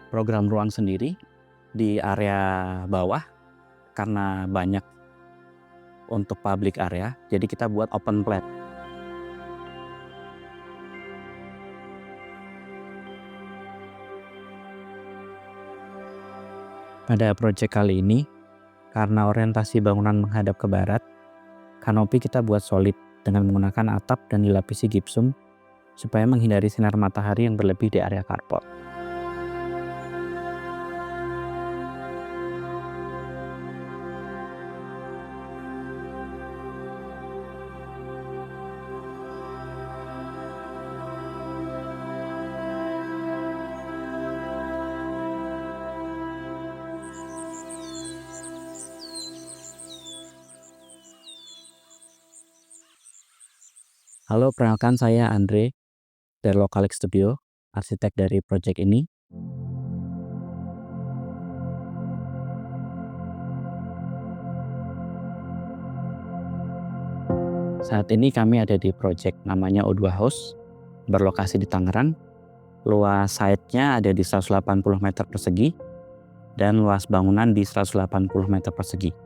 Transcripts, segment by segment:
program ruang sendiri di area bawah karena banyak untuk public area, jadi kita buat open plan. Pada proyek kali ini, karena orientasi bangunan menghadap ke barat, kanopi kita buat solid dengan menggunakan atap dan dilapisi gipsum supaya menghindari sinar matahari yang berlebih di area carport. Halo, perkenalkan saya Andre dari Localix Studio, arsitek dari proyek ini. Saat ini kami ada di proyek namanya O2 House, berlokasi di Tangerang. Luas site-nya ada di 180 meter persegi dan luas bangunan di 180 meter persegi.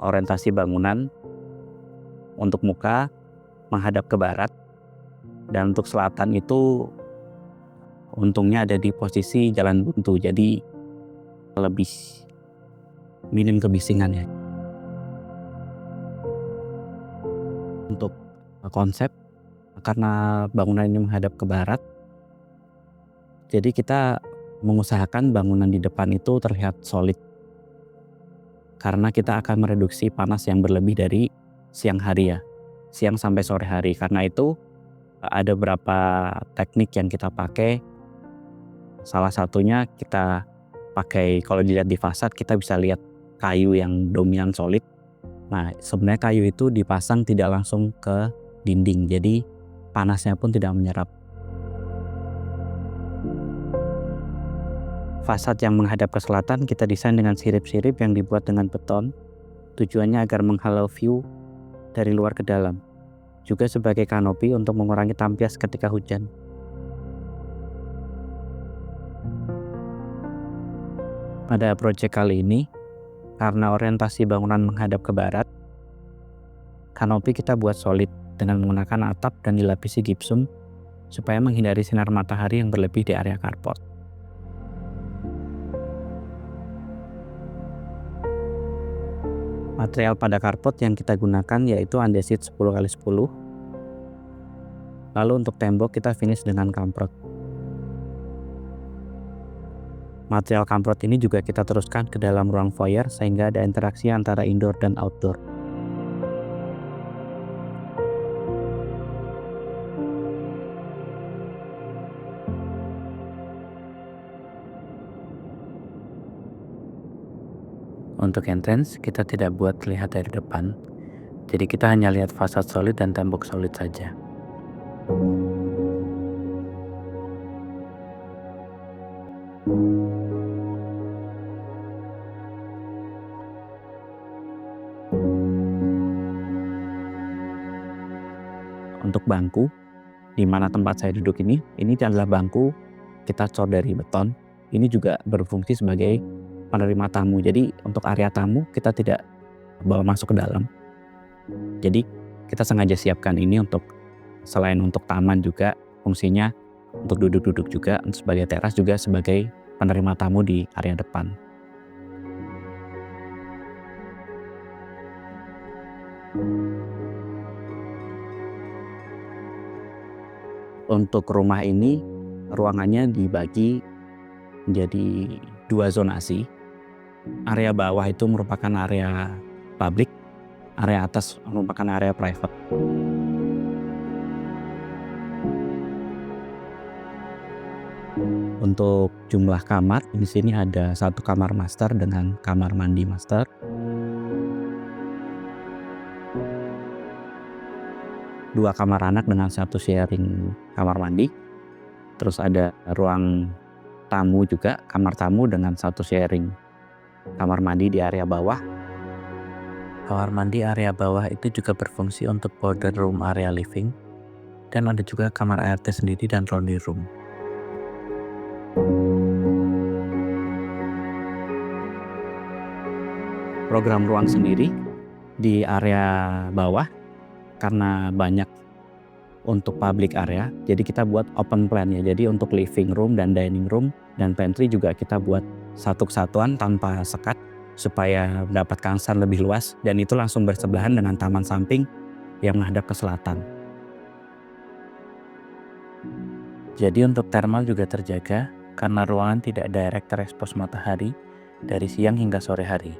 Orientasi bangunan untuk muka menghadap ke barat, dan untuk selatan itu untungnya ada di posisi jalan buntu, jadi lebih minim kebisingannya. Untuk konsep, karena bangunan ini menghadap ke barat, jadi kita mengusahakan bangunan di depan itu terlihat solid, karena kita akan mereduksi panas yang berlebih dari siang hari ya, siang sampai sore hari. Karena itu ada beberapa teknik yang kita pakai. Salah satunya kita pakai, kalau dilihat di fasad kita bisa lihat kayu yang dominan solid. Nah, sebenarnya kayu itu dipasang tidak langsung ke dinding, jadi panasnya pun tidak menyerap. Fasad yang menghadap ke selatan kita desain dengan sirip-sirip yang dibuat dengan beton. Tujuannya agar menghalau view dari luar ke dalam. Juga sebagai kanopi untuk mengurangi tampias ketika hujan. Pada proyek kali ini, karena orientasi bangunan menghadap ke barat, kanopi kita buat solid dengan menggunakan atap dan dilapisi gipsum supaya menghindari sinar matahari yang berlebih di area carport. Material pada carport yang kita gunakan yaitu andesit 10x10. Lalu untuk tembok kita finish dengan kamprot. Material kamprot ini juga kita teruskan ke dalam ruang foyer sehingga ada interaksi antara indoor dan outdoor. Untuk entrance kita tidak buat terlihat dari depan, jadi kita hanya lihat fasad solid dan tembok solid saja. Untuk bangku, di mana tempat saya duduk ini adalah bangku kita cor dari beton. Ini juga berfungsi sebagai penerima tamu. Jadi untuk area tamu kita tidak bawa masuk ke dalam. Jadi kita sengaja siapkan ini untuk selain untuk taman juga fungsinya untuk duduk-duduk juga, sebagai teras juga sebagai penerima tamu di area depan. Untuk rumah ini ruangannya dibagi menjadi 2 zonasi. Area bawah itu merupakan area publik, area atas merupakan area private. Untuk jumlah kamar di sini ada 1 kamar master dengan kamar mandi master. Dua kamar anak dengan 1 sharing kamar mandi. Terus ada ruang tamu juga, kamar tamu dengan 1 sharing kamar mandi di area bawah. Kamar mandi area bawah itu juga berfungsi untuk powder room area living, dan ada juga kamar ART sendiri dan laundry room. Program ruang sendiri di area bawah karena banyak untuk public area, jadi kita buat open plan ya. Jadi untuk living room dan dining room dan pantry juga kita buat satu kesatuan tanpa sekat supaya mendapatkan kesan lebih luas, dan itu langsung bersebelahan dengan taman samping yang menghadap ke selatan. Jadi untuk thermal juga terjaga karena ruangan tidak direct terekspos matahari dari siang hingga sore hari.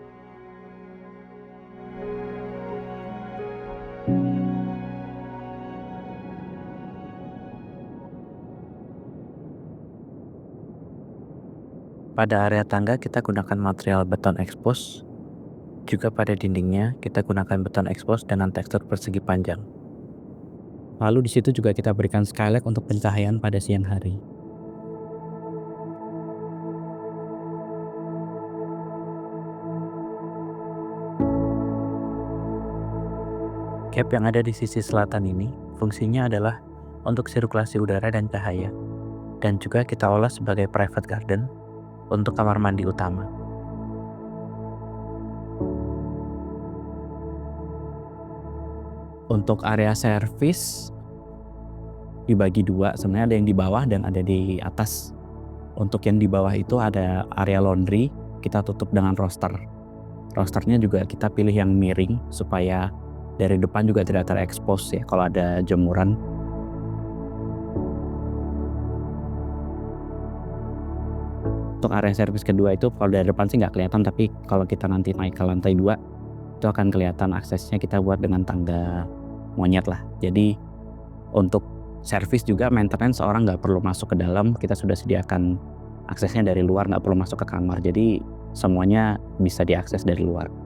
Pada area tangga kita gunakan material beton expose, juga pada dindingnya kita gunakan beton expose dengan tekstur persegi panjang. Lalu di situ juga kita berikan skylight untuk pencahayaan pada siang hari. Gap yang ada di sisi selatan ini fungsinya adalah untuk sirkulasi udara dan cahaya, dan juga kita olah sebagai private garden untuk kamar mandi utama. Untuk area service dibagi dua, sebenarnya ada yang di bawah dan ada di atas. Untuk yang di bawah itu ada area laundry, kita tutup dengan roster. Rosternya juga kita pilih yang miring supaya dari depan juga tidak terekspos ya kalau ada jemuran. Untuk area service kedua itu kalau dari depan sih nggak kelihatan, tapi kalau kita nanti naik ke lantai 2 itu akan kelihatan. Aksesnya kita buat dengan tangga monyet lah. Jadi untuk service juga maintenance orang nggak perlu masuk ke dalam, kita sudah sediakan aksesnya dari luar, nggak perlu masuk ke kamar. Jadi semuanya bisa diakses dari luar.